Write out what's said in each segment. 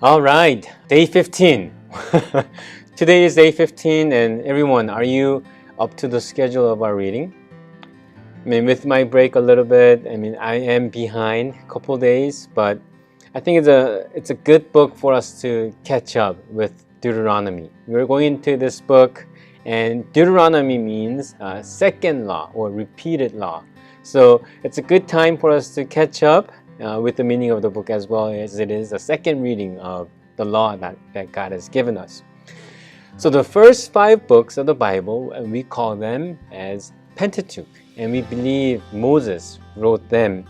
All right, day 15. Today is day 15, and everyone, are you up to the schedule of our reading? With my break a little bit, I am behind a couple days, but I think it's a good book for us to catch up with Deuteronomy. We're going into this book, and Deuteronomy means second law or repeated law. So it's a good time for us to catch up with the meaning of the book, as well as it is a second reading of the law that God has given us. So the first 5 books of the Bible, we call them as Pentateuch, and we believe Moses wrote them.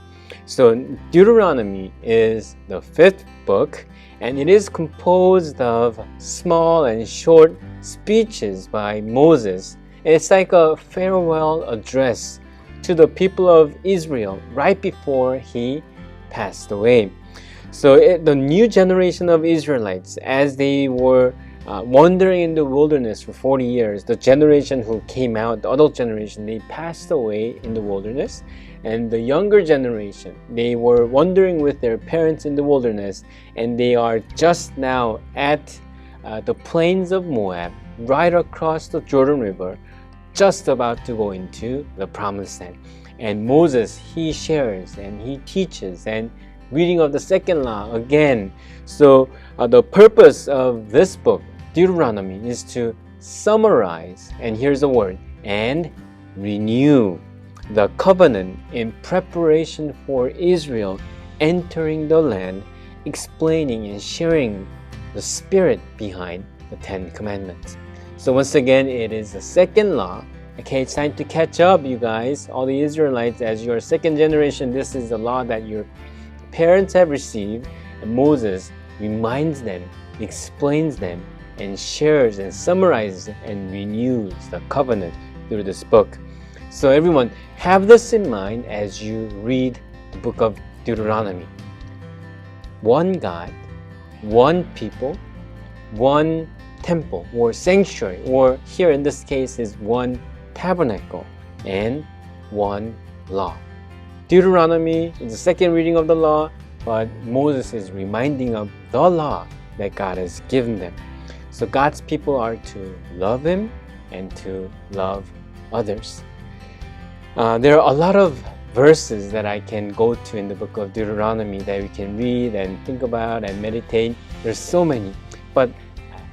So Deuteronomy is the 5th book, and it is composed of small and short speeches by Moses. It's like a farewell address to the people of Israel right before he passed away. So the new generation of Israelites, as they were wandering in the wilderness for 40 years, the generation who came out, the adult generation, they passed away in the wilderness. And the younger generation, they were wandering with their parents in the wilderness, and they are just now at the plains of Moab, right across the Jordan River, just about to go into the promised land. And Moses, he shares and he teaches, and reading of the second law again. So the purpose of this book, Deuteronomy, is to summarize, and here's the word, and renew the covenant in preparation for Israel entering the land, explaining and sharing the spirit behind the 10 commandments. So once again, it is the second law. Okay, it's time to catch up, you guys, all the Israelites. As your second generation, this is the law that your parents have received, and Moses reminds them, explains them, and shares and summarizes and renews the covenant through this book. So everyone, have this in mind as you read the book of Deuteronomy. One God, one people, one temple or sanctuary, or here in this case is one tabernacle, and one law. Deuteronomy is the second reading of the law, but Moses is reminding of the law that God has given them. So God's people are to love Him and to love others. There are a lot of verses that I can go to in the book of Deuteronomy that we can read and think about and meditate. There's so many, but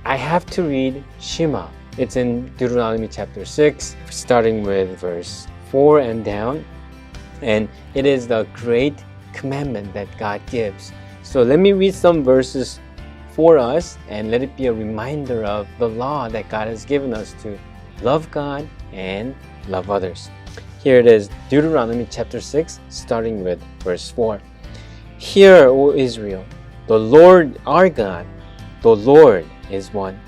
I have to read Shema. It's in Deuteronomy chapter 6, starting with verse 4 and down. And it is the great commandment that God gives. So let me read some verses for us, and let it be a reminder of the law that God has given us to love God and love others. Here it is, Deuteronomy chapter 6, starting with verse 4. Hear, O Israel, the Lord our God, the Lord is one.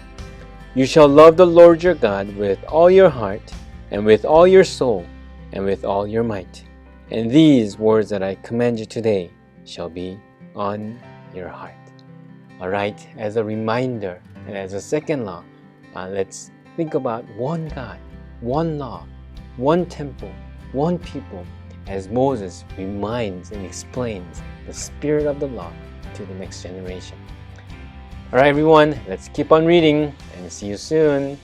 You shall love the Lord your God with all your heart, and with all your soul, and with all your might. And these words that I command you today shall be on your heart. All right, as a reminder and as a second law, let's think about one God, one law, one temple, one people, as Moses reminds and explains the spirit of the law to the next generation. All right, everyone, let's keep on reading and see you soon.